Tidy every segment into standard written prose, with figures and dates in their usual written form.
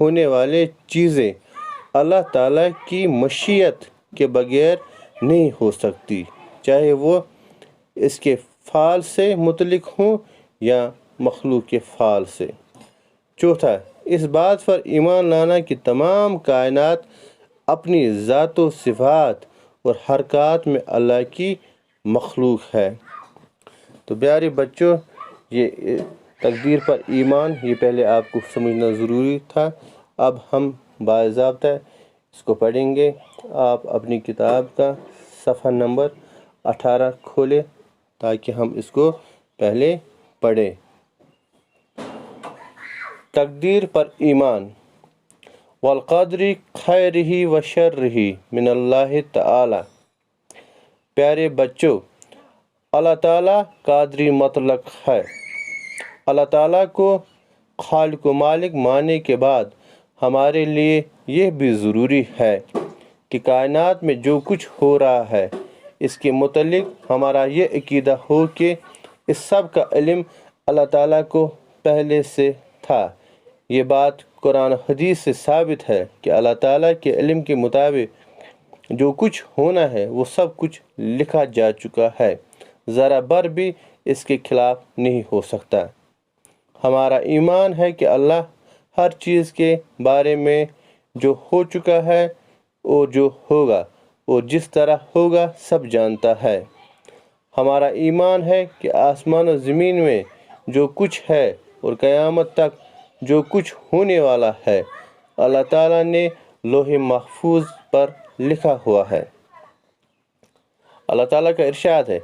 ہونے والے چیزیں اللہ تعالیٰ کی مشیت کے بغیر نہیں ہو سکتی، چاہے وہ اس کے فعل سے متعلق ہوں یا مخلوق کے فعل سے۔ چوتھا، اس بات پر ایمان لانا کہ تمام کائنات اپنی ذات و صفات اور حرکات میں اللہ کی مخلوق ہے۔ تو پیارے بچوں، یہ تقدیر پر ایمان یہ پہلے آپ کو سمجھنا ضروری تھا۔ اب ہم باضابطہ اس کو پڑھیں گے۔ آپ اپنی کتاب کا صفحہ نمبر 18 کھولیں تاکہ ہم اس کو پہلے پڑھیں۔ تقدیر پر ایمان۔ والقدر خیرہ و شرہ من اللہ تعالی۔ پیارے بچوں، اللہ تعالیٰ قادری مطلق ہے۔ اللہ تعالیٰ کو خالق و مالک ماننے کے بعد ہمارے لیے یہ بھی ضروری ہے کہ کائنات میں جو کچھ ہو رہا ہے اس کے متعلق ہمارا یہ عقیدہ ہو کہ اس سب کا علم اللہ تعالیٰ کو پہلے سے تھا۔ یہ بات قرآن و حدیث سے ثابت ہے کہ اللہ تعالیٰ کے علم کے مطابق جو کچھ ہونا ہے وہ سب کچھ لکھا جا چکا ہے، ذرا بر بھی اس کے خلاف نہیں ہو سکتا۔ ہمارا ایمان ہے کہ اللہ ہر چیز کے بارے میں جو ہو چکا ہے اور جو ہوگا اور جس طرح ہوگا سب جانتا ہے۔ ہمارا ایمان ہے کہ آسمان و زمین میں جو کچھ ہے اور قیامت تک جو کچھ ہونے والا ہے اللہ تعالیٰ نے لوح محفوظ پر لکھا ہوا ہے۔ اللہ تعالیٰ کا ارشاد ہے،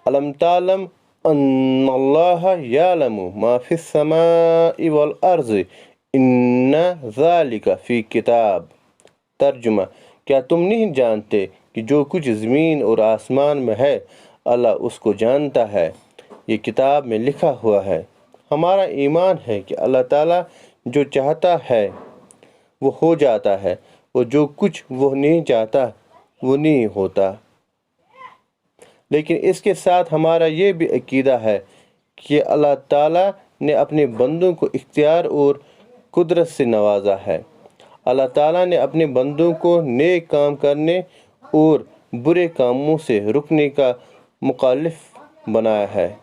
الم تعلم ان اللہ یعلم ما فی السماء والارض ان ذالک فی کتاب۔ ترجمہ، کیا تم نہیں جانتے کہ جو کچھ زمین اور آسمان میں ہے اللہ اس کو جانتا ہے، یہ کتاب میں لکھا ہوا ہے۔ ہمارا ایمان ہے کہ اللہ تعالیٰ جو چاہتا ہے وہ ہو جاتا ہے اور جو کچھ وہ نہیں چاہتا وہ نہیں ہوتا۔ لیکن اس کے ساتھ ہمارا یہ بھی عقیدہ ہے کہ اللہ تعالیٰ نے اپنے بندوں کو اختیار اور قدرت سے نوازا ہے۔ اللہ تعالیٰ نے اپنے بندوں کو نیک کام کرنے اور برے کاموں سے رکنے کا مکلف بنایا ہے۔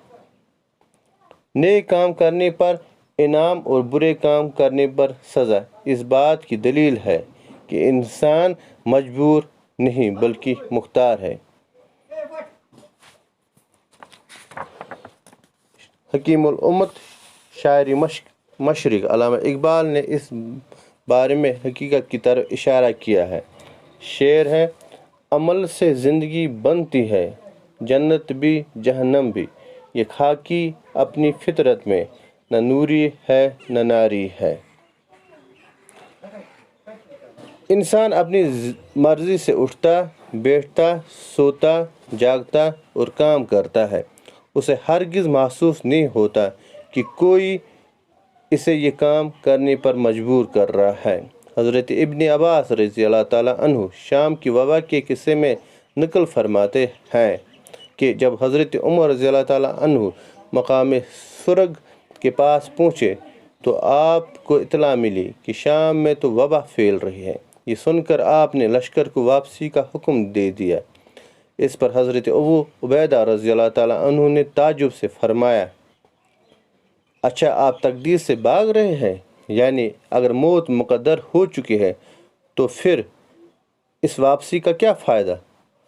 نیک کام کرنے پر انعام اور برے کام کرنے پر سزا اس بات کی دلیل ہے کہ انسان مجبور نہیں بلکہ مختار ہے۔ حکیم الامت شاعر مشرق علامہ اقبال نے اس بارے میں حقیقت کی طرف اشارہ کیا ہے۔ شعر ہے، عمل سے زندگی بنتی ہے جنت بھی جہنم بھی، یہ خاکی اپنی فطرت میں نہ نوری ہے نہ ناری ہے۔ انسان اپنی مرضی سے اٹھتا بیٹھتا سوتا جاگتا اور کام کرتا ہے، اسے ہرگز محسوس نہیں ہوتا کہ کوئی اسے یہ کام کرنے پر مجبور کر رہا ہے۔ حضرت ابن عباس رضی اللہ تعالیٰ عنہ شام کی وبا کے قصے میں نقل فرماتے ہیں کہ جب حضرت عمر رضی اللہ تعالیٰ عنہ مقام سرگ کے پاس پہنچے تو آپ کو اطلاع ملی کہ شام میں تو وبا پھیل رہی ہے۔ یہ سن کر آپ نے لشکر کو واپسی کا حکم دے دیا۔ اس پر حضرت ابو عبیدہ رضی اللہ تعالیٰ عنہ نے تعجب سے فرمایا، اچھا آپ تقدیر سے بھاگ رہے ہیں؟ یعنی اگر موت مقدر ہو چکی ہے تو پھر اس واپسی کا کیا فائدہ؟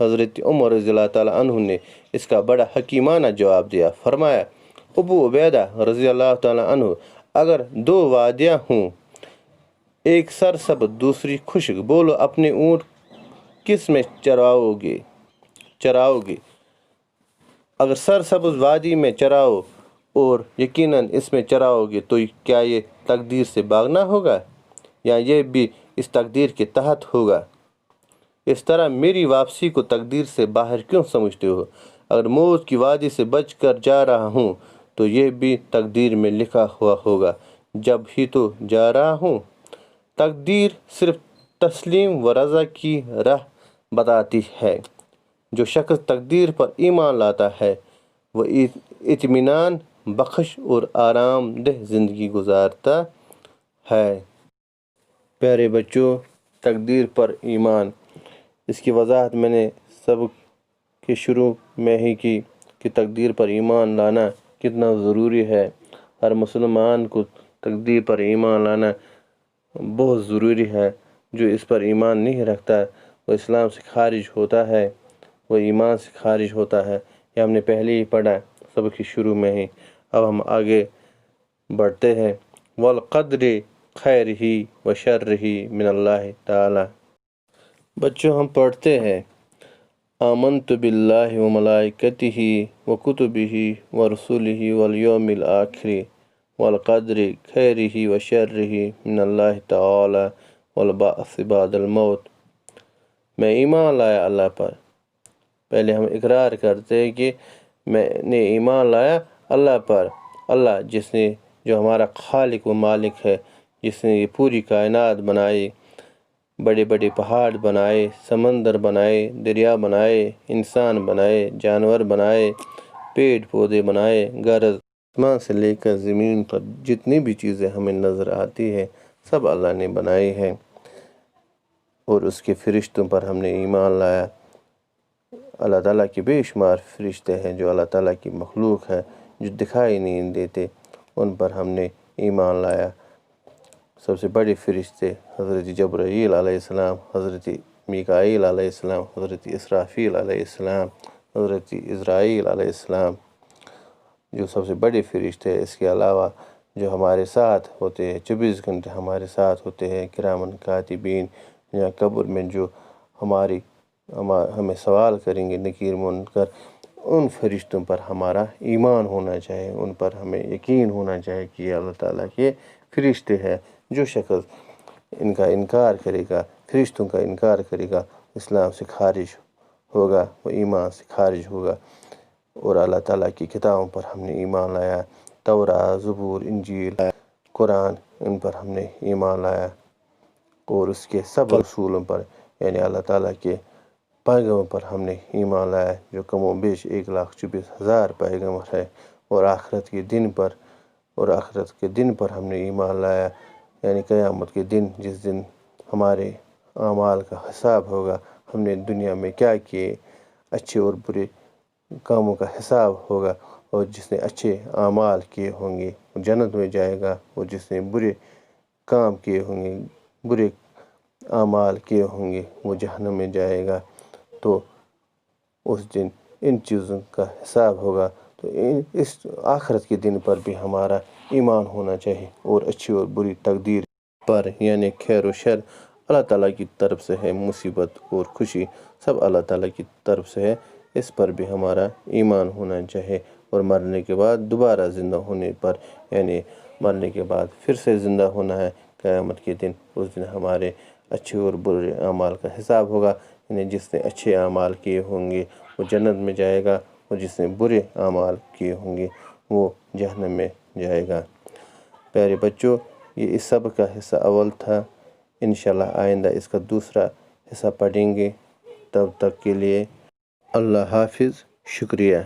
حضرت عمر رضی اللہ تعالیٰ عنہ نے اس کا بڑا حکیمانہ جواب دیا، فرمایا، ابو عبیدہ رضی اللہ تعالیٰ عنہ، اگر دو وادیاں ہوں، ایک سرسبز دوسری خشک، بولو اپنے اونٹ کس میں چراؤ گے؟ اگر سرسبز وادی میں چراؤ اور یقیناً اس میں چراؤ گے تو کیا یہ تقدیر سے بھاگنا ہوگا یا یہ بھی اس تقدیر کے تحت ہوگا؟ اس طرح میری واپسی کو تقدیر سے باہر کیوں سمجھتے ہو؟ اگر موت کی وادی سے بچ کر جا رہا ہوں تو یہ بھی تقدیر میں لکھا ہوا ہوگا، جب ہی تو جا رہا ہوں۔ تقدیر صرف تسلیم و رضا کی راہ بتاتی ہے۔ جو شخص تقدیر پر ایمان لاتا ہے وہ اطمینان بخش اور آرام دہ زندگی گزارتا ہے۔ پیارے بچوں، تقدیر پر ایمان، اس کی وضاحت میں نے سبق کے شروع میں ہی کی کہ تقدیر پر ایمان لانا کتنا ضروری ہے۔ ہر مسلمان کو تقدیر پر ایمان لانا بہت ضروری ہے۔ جو اس پر ایمان نہیں رکھتا وہ اسلام سے خارج ہوتا ہے، وہ ایمان سے خارج ہوتا ہے۔ یہ ہم نے پہلے ہی پڑھا سبق کے شروع میں ہی۔ اب ہم آگے بڑھتے ہیں۔ والقدر خیرہ و شرہ من اللہ تعالی۔ بچوں ہم پڑھتے ہیں آمنت باللہ و ملائکتہ و کتبہ و رسلہ والیوم الآخر والقدر خیرہ و شرہ من اللہ تعالی والبعث بعد الموت۔ میں ایمان لایا اللہ پر۔ پہلے ہم اقرار کرتے ہیں کہ میں نے ایمان لایا اللہ پر، اللہ جس نے، جو ہمارا خالق و مالک ہے، جس نے یہ پوری کائنات بنائی، بڑے بڑے پہاڑ بنائے، سمندر بنائے، دریا بنائے، انسان بنائے، جانور بنائے، پیڑ پودے بنائے، غرض آسمان سے لے کر زمین پر جتنی بھی چیزیں ہمیں نظر آتی ہیں سب اللہ نے بنائی ہیں۔ اور اس کے فرشتوں پر ہم نے ایمان لایا۔ اللہ تعالیٰ کے بے شمار فرشتے ہیں جو اللہ تعالیٰ کی مخلوق ہے، جو دکھائی نہیں دیتے، ان پر ہم نے ایمان لایا۔ سب سے بڑے فرشتے حضرت جبرائیل علیہ السلام، حضرت میکائیل علیہ السلام، حضرت اسرافیل علیہ السلام، حضرت عزرائیل علیہ السلام، جو سب سے بڑے فرشتے ہیں۔ اس کے علاوہ جو ہمارے ساتھ ہوتے ہیں، 24 گھنٹے ہمارے ساتھ ہوتے ہیں، کرامن کاتبین، یا قبر میں جو ہمیں سوال کریں گے نکیر منکر، ان فرشتوں پر ہمارا ایمان ہونا چاہیے، ان پر ہمیں یقین ہونا چاہیے کہ یہ اللہ تعالیٰ کے فرشتے ہیں۔ جو شخص ان کا انکار کرے گا، فرشتوں کا انکار کرے گا، اسلام سے خارج ہوگا، وہ ایمان سے خارج ہوگا۔ اور اللہ تعالیٰ کی کتابوں پر ہم نے ایمان لایا، تورات، زبور، انجیل، قرآن، ان پر ہم نے ایمان لایا۔ اور اس کے سب رسولوں پر، یعنی اللہ تعالیٰ کے پیغمبروں پر ہم نے ایمان لایا، جو کم و بیش 1,24,000 پیغمبر ہے۔ اور آخرت کے دن پر ہم نے ایمان لایا، یعنی قیامت کے دن، جس دن ہمارے اعمال کا حساب ہوگا، ہم نے دنیا میں کیا کیے، اچھے اور برے کاموں کا حساب ہوگا۔ اور جس نے اچھے اعمال کیے ہوں گے وہ جنت میں جائے گا، اور جس نے برے کام کیے ہوں گے، برے اعمال کیے ہوں گے، وہ جہنم میں جائے گا۔ تو اس دن ان چیزوں کا حساب ہوگا۔ تو اس آخرت کے دن پر بھی ہمارا ایمان ہونا چاہیے، اور اچھی اور بری تقدیر پر، یعنی خیر و شر اللہ تعالیٰ کی طرف سے ہے، مصیبت اور خوشی سب اللہ تعالیٰ کی طرف سے ہے، اس پر بھی ہمارا ایمان ہونا چاہیے۔ اور مرنے کے بعد دوبارہ زندہ ہونے پر، یعنی مرنے کے بعد پھر سے زندہ ہونا ہے قیامت کے دن، اس دن ہمارے اچھے اور برے اعمال کا حساب ہوگا۔ یعنی جس نے اچھے اعمال کیے ہوں گے وہ جنت میں جائے گا، اور جس نے برے اعمال کیے ہوں گے وہ جہنم میں جائے گا۔ پیارے بچوں، یہ اس سبق کا حصہ اول تھا۔ انشاءاللہ آئندہ اس کا دوسرا حصہ پڑھیں گے۔ تب تک کے لیے اللہ حافظ، شکریہ۔